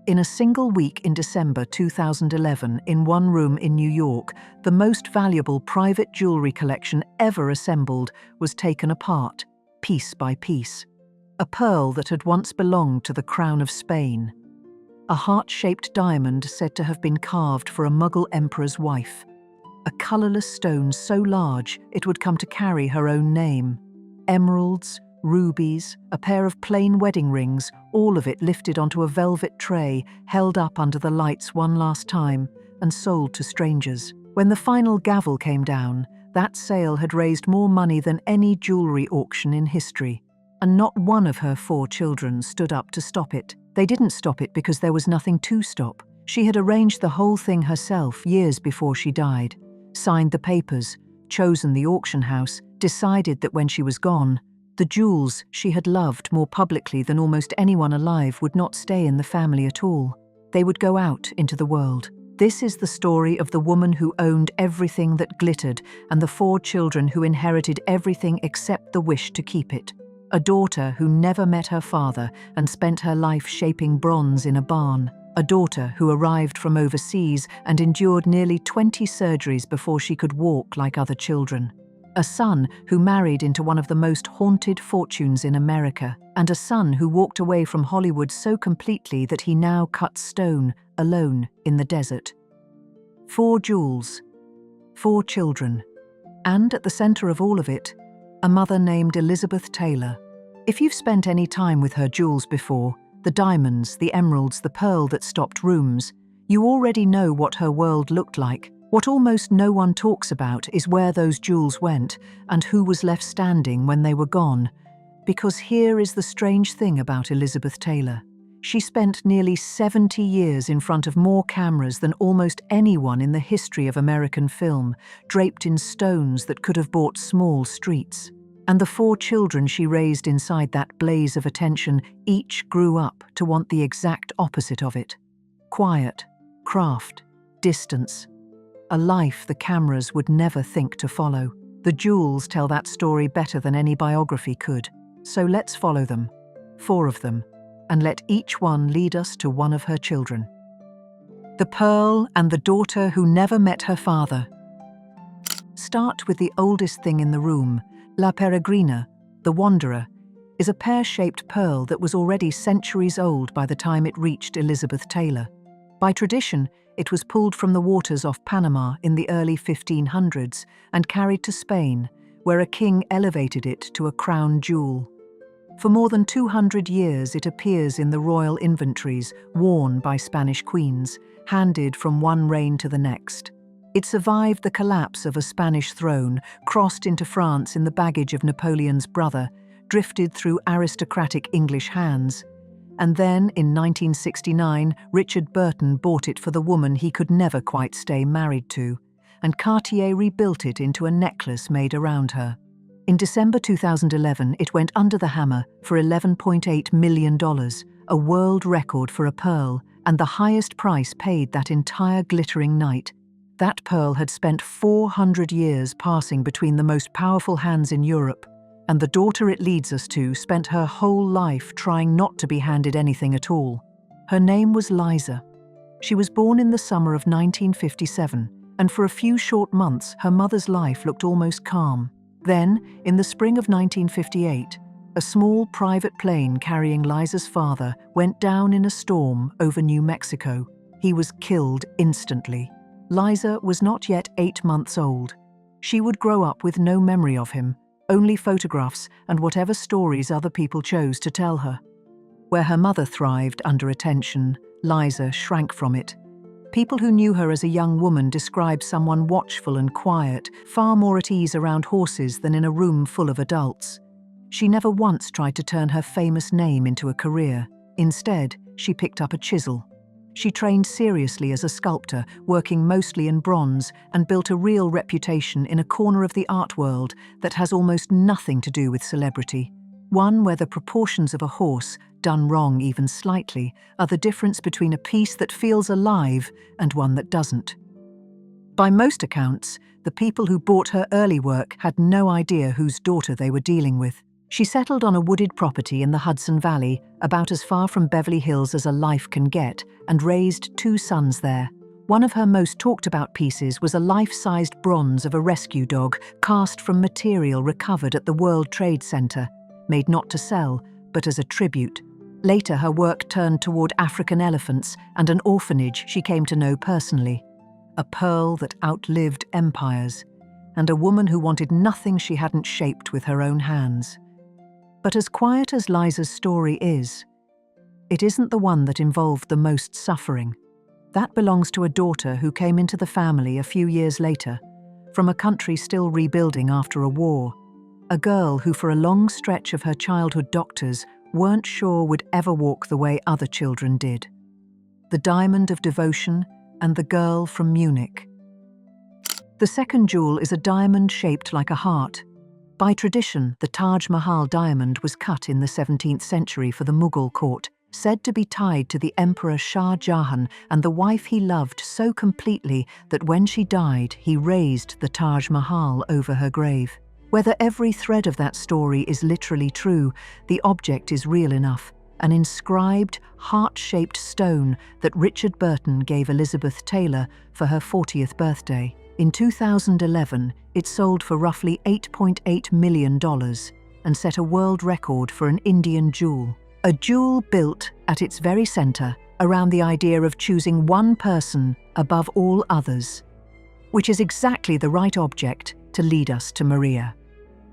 In a single week in December 2011, in one room in New York, the most valuable private jewelry collection ever assembled was taken apart, piece by piece. A pearl that had once belonged to the crown of Spain. A heart-shaped diamond said to have been carved for a Mughal emperor's wife. A colourless stone so large it would come to carry her own name. Emeralds, rubies, a pair of plain wedding rings, all of it lifted onto a velvet tray, held up under the lights one last time, and sold to strangers. When the final gavel came down, that sale had raised more money than any jewelry auction in history. And not one of her 4 children stood up to stop it. They didn't stop it because there was nothing to stop. She had arranged the whole thing herself years before she died, signed the papers, chosen the auction house, decided that when she was gone, the jewels she had loved more publicly than almost anyone alive would not stay in the family at all. They would go out into the world. This is the story of the woman who owned everything that glittered and the 4 children who inherited everything except the wish to keep it. A daughter who never met her father and spent her life shaping bronze in a barn. A daughter who arrived from overseas and endured nearly 20 surgeries before she could walk like other children. A son who married into one of the most haunted fortunes in America, and a son who walked away from Hollywood so completely that he now cuts stone, alone, in the desert. 4 jewels, 4 children, and at the center of all of it, a mother named Elizabeth Taylor. If you've spent any time with her jewels before, the diamonds, the emeralds, the pearl that stopped rooms, you already know what her world looked like. What almost no one talks about is where those jewels went and who was left standing when they were gone. Because here is the strange thing about Elizabeth Taylor. She spent nearly 70 years in front of more cameras than almost anyone in the history of American film, draped in stones that could have bought small streets. And the 4 children she raised inside that blaze of attention each grew up to want the exact opposite of it. Quiet, craft, distance. A life the cameras would never think to follow. The jewels tell that story better than any biography could. So let's follow them, 4 of them, and let each one lead us to one of her children. The pearl and the daughter who never met her father. Start with the oldest thing in the room. La Peregrina, the Wanderer, is a pear-shaped pearl that was already centuries old by the time it reached Elizabeth Taylor. By tradition, it was pulled from the waters off Panama in the early 1500s and carried to Spain, where a king elevated it to a crown jewel. For more than 200 years it appears in the royal inventories, worn by Spanish queens, handed from one reign to the next. It survived the collapse of a Spanish throne, crossed into France in the baggage of Napoleon's brother, drifted through aristocratic English hands, and then, in 1969, Richard Burton bought it for the woman he could never quite stay married to, and Cartier rebuilt it into a necklace made around her. In December 2011, it went under the hammer for $11.8 million, a world record for a pearl, and the highest price paid that entire glittering night. That pearl had spent 400 years passing between the most powerful hands in Europe, and the daughter it leads us to spent her whole life trying not to be handed anything at all. Her name was Liza. She was born in the summer of 1957, and for a few short months her mother's life looked almost calm. Then, in the spring of 1958, a small private plane carrying Liza's father went down in a storm over New Mexico. He was killed instantly. Liza was not yet 8 months old. She would grow up with no memory of him, only photographs and whatever stories other people chose to tell her. Where her mother thrived under attention, Liza shrank from it. People who knew her as a young woman described someone watchful and quiet, far more at ease around horses than in a room full of adults. She never once tried to turn her famous name into a career. Instead, she picked up a chisel. She trained seriously as a sculptor, working mostly in bronze, and built a real reputation in a corner of the art world that has almost nothing to do with celebrity. One where the proportions of a horse, done wrong even slightly, are the difference between a piece that feels alive and one that doesn't. By most accounts, the people who bought her early work had no idea whose daughter they were dealing with. She settled on a wooded property in the Hudson Valley, about as far from Beverly Hills as a life can get, and raised 2 sons there. One of her most talked about pieces was a life-sized bronze of a rescue dog cast from material recovered at the World Trade Center, made not to sell, but as a tribute. Later, her work turned toward African elephants and an orphanage she came to know personally. A pearl that outlived empires, and a woman who wanted nothing she hadn't shaped with her own hands. But as quiet as Liza's story is, it isn't the one that involved the most suffering. That belongs to a daughter who came into the family a few years later, from a country still rebuilding after a war. A girl who for a long stretch of her childhood doctors weren't sure would ever walk the way other children did. The diamond of devotion and the girl from Munich. The second jewel is a diamond shaped like a heart. By tradition, the Taj Mahal diamond was cut in the 17th century for the Mughal court, said to be tied to the Emperor Shah Jahan and the wife he loved so completely that when she died, he raised the Taj Mahal over her grave. Whether every thread of that story is literally true, the object is real enough. An inscribed, heart-shaped stone that Richard Burton gave Elizabeth Taylor for her 40th birthday. In 2011, it sold for roughly $8.8 million and set a world record for an Indian jewel. A jewel built, at its very center, around the idea of choosing one person above all others, which is exactly the right object to lead us to Maria.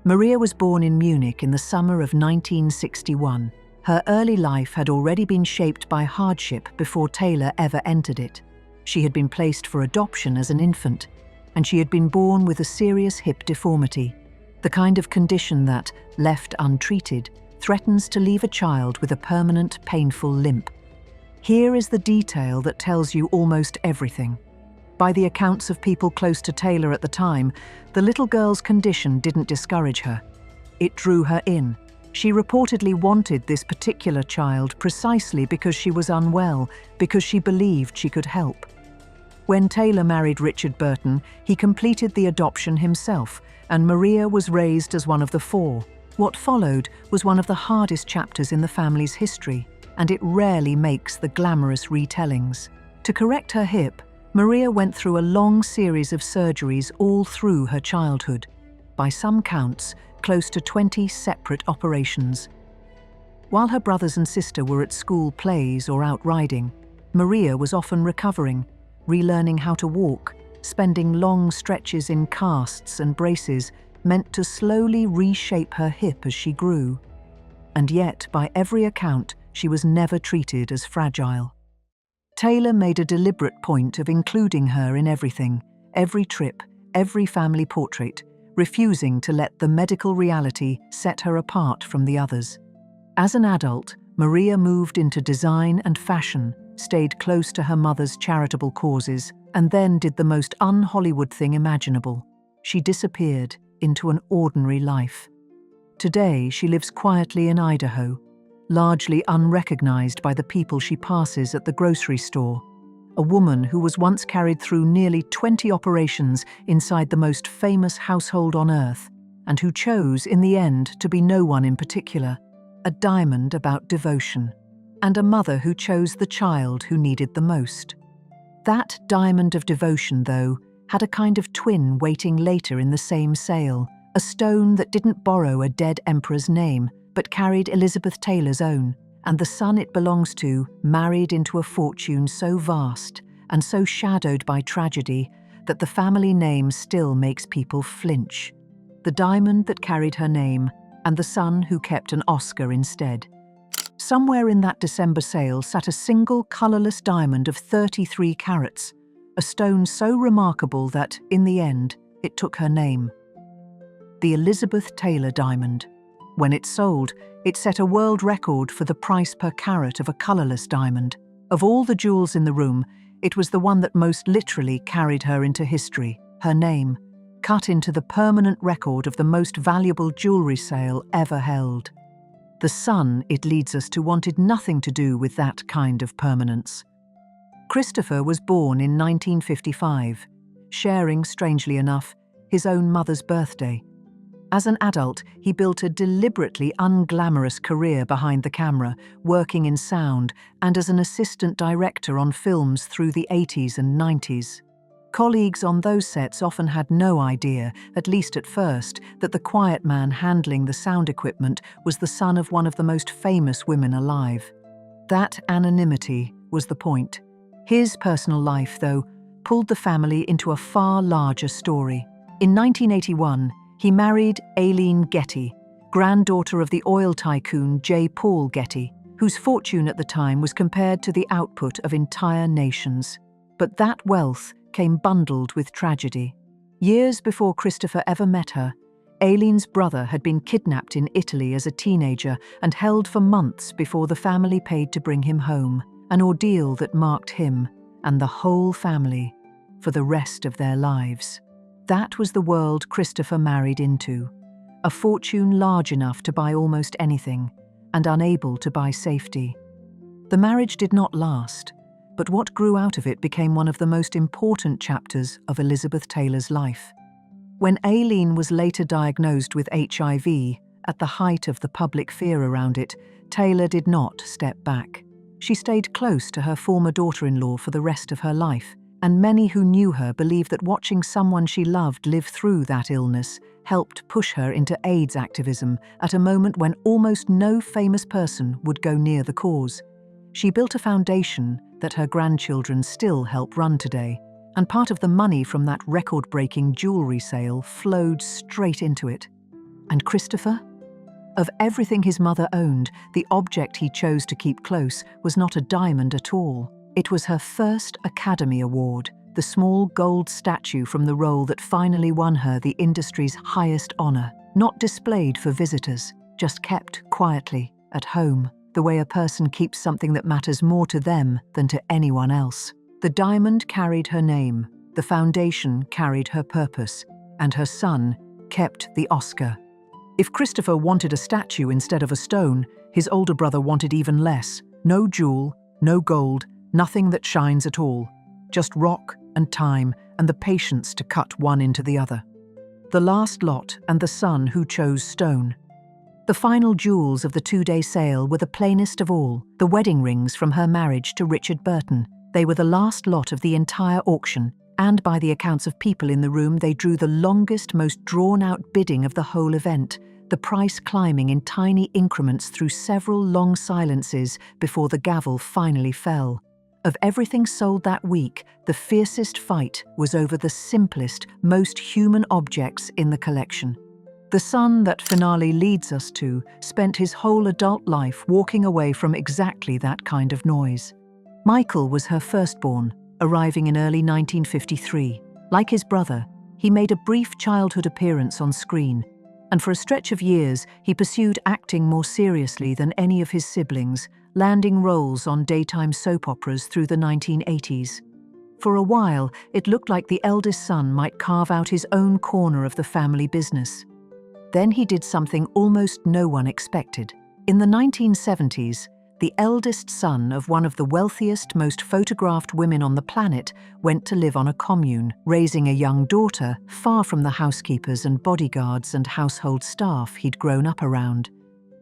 Maria was born in Munich in the summer of 1961. Her early life had already been shaped by hardship before Taylor ever entered it. She had been placed for adoption as an infant, and she had been born with a serious hip deformity, the kind of condition that, left untreated, threatens to leave a child with a permanent, painful limp. Here is the detail that tells you almost everything. By the accounts of people close to Taylor at the time, the little girl's condition didn't discourage her. It drew her in. She reportedly wanted this particular child precisely because she was unwell, because she believed she could help. When Taylor married Richard Burton, he completed the adoption himself, and Maria was raised as one of the 4. What followed was one of the hardest chapters in the family's history, and it rarely makes the glamorous retellings. To correct her hip, Maria went through a long series of surgeries all through her childhood. By some counts, close to 20 separate operations. While her brothers and sister were at school plays or out riding, Maria was often recovering, relearning how to walk, spending long stretches in casts and braces meant to slowly reshape her hip as she grew. And yet, by every account, she was never treated as fragile. Taylor made a deliberate point of including her in everything, every trip, every family portrait, refusing to let the medical reality set her apart from the others. As an adult, Maria moved into design and fashion, stayed close to her mother's charitable causes, and then did the most un-Hollywood thing imaginable. She disappeared into an ordinary life. Today, she lives quietly in Idaho, largely unrecognized by the people she passes at the grocery store. A woman who was once carried through nearly 20 operations inside the most famous household on earth, and who chose, in the end, to be no one in particular. A diamond about devotion. And a mother who chose the child who needed the most. That diamond of devotion, though, had a kind of twin waiting later in the same sale, a stone that didn't borrow a dead emperor's name, but carried Elizabeth Taylor's own, and the son it belongs to married into a fortune so vast and so shadowed by tragedy that the family name still makes people flinch. The diamond that carried her name, and the son who kept an Oscar instead. Somewhere in that December sale sat a single colourless diamond of 33 carats, a stone so remarkable that, in the end, it took her name. The Elizabeth Taylor diamond. When it sold, it set a world record for the price per carat of a colourless diamond. Of all the jewels in the room, it was the one that most literally carried her into history, her name, cut into the permanent record of the most valuable jewellery sale ever held. The son, it leads us to, wanted nothing to do with that kind of permanence. Christopher was born in 1955, sharing, strangely enough, his own mother's birthday. As an adult, he built a deliberately unglamorous career behind the camera, working in sound and as an assistant director on films through the 80s and 90s. Colleagues on those sets often had no idea, at least at first, that the quiet man handling the sound equipment was the son of one of the most famous women alive. That anonymity was the point. His personal life, though, pulled the family into a far larger story. In 1981, he married Aileen Getty, granddaughter of the oil tycoon J. Paul Getty, whose fortune at the time was compared to the output of entire nations. But that wealth came bundled with tragedy. Years before Christopher ever met her, Aileen's brother had been kidnapped in Italy as a teenager and held for months before the family paid to bring him home, an ordeal that marked him and the whole family for the rest of their lives. That was the world Christopher married into, a fortune large enough to buy almost anything and unable to buy safety. The marriage did not last, but what grew out of it became one of the most important chapters of Elizabeth Taylor's life. When Aileen was later diagnosed with HIV, at the height of the public fear around it, Taylor did not step back. She stayed close to her former daughter-in-law for the rest of her life, and many who knew her believe that watching someone she loved live through that illness helped push her into AIDS activism at a moment when almost no famous person would go near the cause. She built a foundation that her grandchildren still help run today, and part of the money from that record-breaking jewelry sale flowed straight into it. And Christopher? Of everything his mother owned, the object he chose to keep close was not a diamond at all. It was her first Academy Award, the small gold statue from the role that finally won her the industry's highest honor, not displayed for visitors, just kept quietly at home, the way a person keeps something that matters more to them than to anyone else. The diamond carried her name, the foundation carried her purpose, and her son kept the Oscar. If Christopher wanted a statue instead of a stone, his older brother wanted even less. No jewel, no gold, nothing that shines at all. Just rock and time and the patience to cut one into the other. The last lot and the son who chose stone. The final jewels of the two-day sale were the plainest of all, the wedding rings from her marriage to Richard Burton. They were the last lot of the entire auction, and by the accounts of people in the room, they drew the longest, most drawn-out bidding of the whole event, the price climbing in tiny increments through several long silences before the gavel finally fell. Of everything sold that week, the fiercest fight was over the simplest, most human objects in the collection. The son that finale leads us to spent his whole adult life walking away from exactly that kind of noise. Michael was her firstborn, arriving in early 1953. Like his brother, he made a brief childhood appearance on screen, and for a stretch of years he pursued acting more seriously than any of his siblings, landing roles on daytime soap operas through the 1980s. For a while, it looked like the eldest son might carve out his own corner of the family business. Then he did something almost no one expected. In the 1970s, the eldest son of one of the wealthiest, most photographed women on the planet went to live on a commune, raising a young daughter far from the housekeepers and bodyguards and household staff he'd grown up around.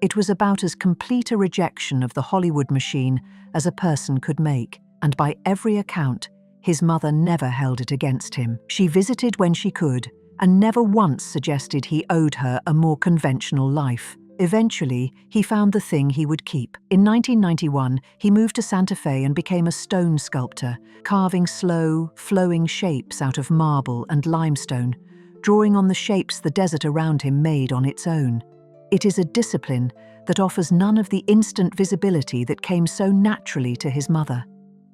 It was about as complete a rejection of the Hollywood machine as a person could make, and by every account, his mother never held it against him. She visited when she could, and never once suggested he owed her a more conventional life. Eventually, he found the thing he would keep. In 1991, he moved to Santa Fe and became a stone sculptor, carving slow, flowing shapes out of marble and limestone, drawing on the shapes the desert around him made on its own. It is a discipline that offers none of the instant visibility that came so naturally to his mother.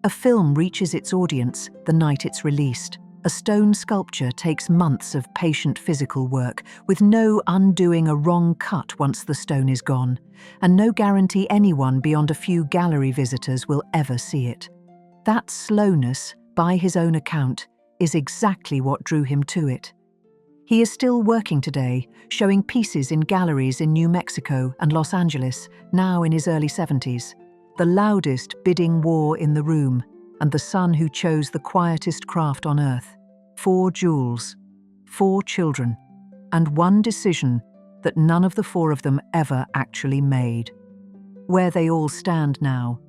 A film reaches its audience the night it's released. A stone sculpture takes months of patient physical work, with no undoing a wrong cut once the stone is gone, and no guarantee anyone beyond a few gallery visitors will ever see it. That slowness, by his own account, is exactly what drew him to it. He is still working today, showing pieces in galleries in New Mexico and Los Angeles, now in his early 70s. The loudest bidding war in the room, and the son who chose the quietest craft on earth. 4 jewels, 4 children, and one decision that none of the four of them ever actually made. Where they all stand now.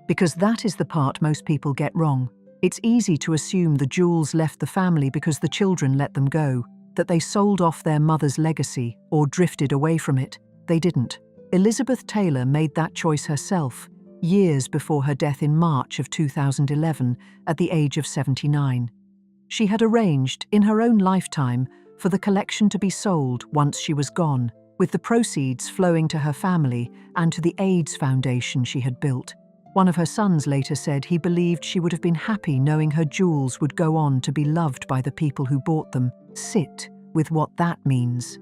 Because that is the part most people get wrong. It's easy to assume the jewels left the family because the children let them go, that they sold off their mother's legacy or drifted away from it. They didn't. Elizabeth Taylor made that choice herself, years before her death in March of 2011 at the age of 79. She had arranged, in her own lifetime, for the collection to be sold once she was gone, with the proceeds flowing to her family and to the AIDS Foundation she had built. One of her sons later said he believed she would have been happy knowing her jewels would go on to be loved by the people who bought them. Sit with what that means.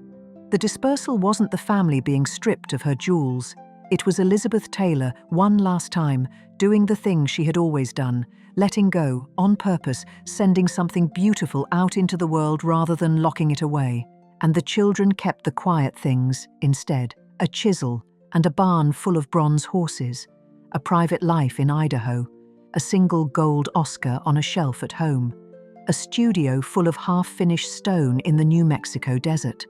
The dispersal wasn't the family being stripped of her jewels. It was Elizabeth Taylor, one last time, doing the thing she had always done, letting go, on purpose, sending something beautiful out into the world rather than locking it away. And the children kept the quiet things instead, a chisel and a barn full of bronze horses, a private life in Idaho, a single gold Oscar on a shelf at home, a studio full of half-finished stone in the New Mexico desert.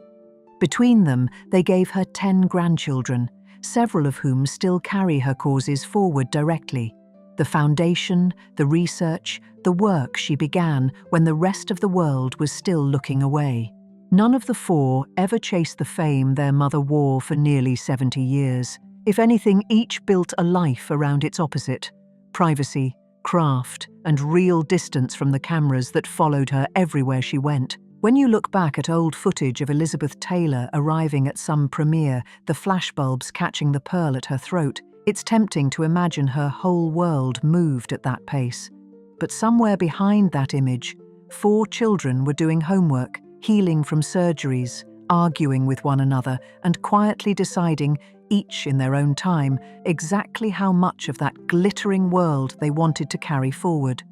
Between them, they gave her 10 grandchildren, several of whom still carry her causes forward directly. The foundation, the research, the work she began when the rest of the world was still looking away. None of the four ever chased the fame their mother wore for nearly 70 years. If anything, each built a life around its opposite: privacy, craft, and real distance from the cameras that followed her everywhere she went. When you look back at old footage of Elizabeth Taylor arriving at some premiere, the flashbulbs catching the pearl at her throat, it's tempting to imagine her whole world moved at that pace. But somewhere behind that image, 4 children were doing homework, healing from surgeries, arguing with one another, and quietly deciding, each in their own time, exactly how much of that glittering world they wanted to carry forward.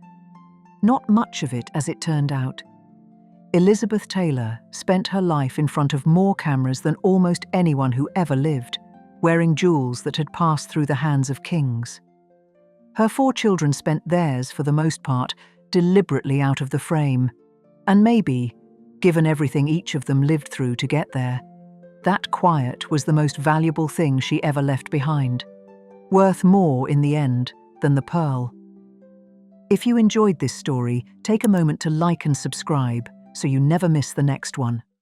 Not much of it, as it turned out. Elizabeth Taylor spent her life in front of more cameras than almost anyone who ever lived, wearing jewels that had passed through the hands of kings. Her 4 children spent theirs, for the most part, deliberately out of the frame. And maybe, given everything each of them lived through to get there, that quiet was the most valuable thing she ever left behind, worth more in the end than the pearl. If you enjoyed this story, take a moment to like and subscribe so you never miss the next one.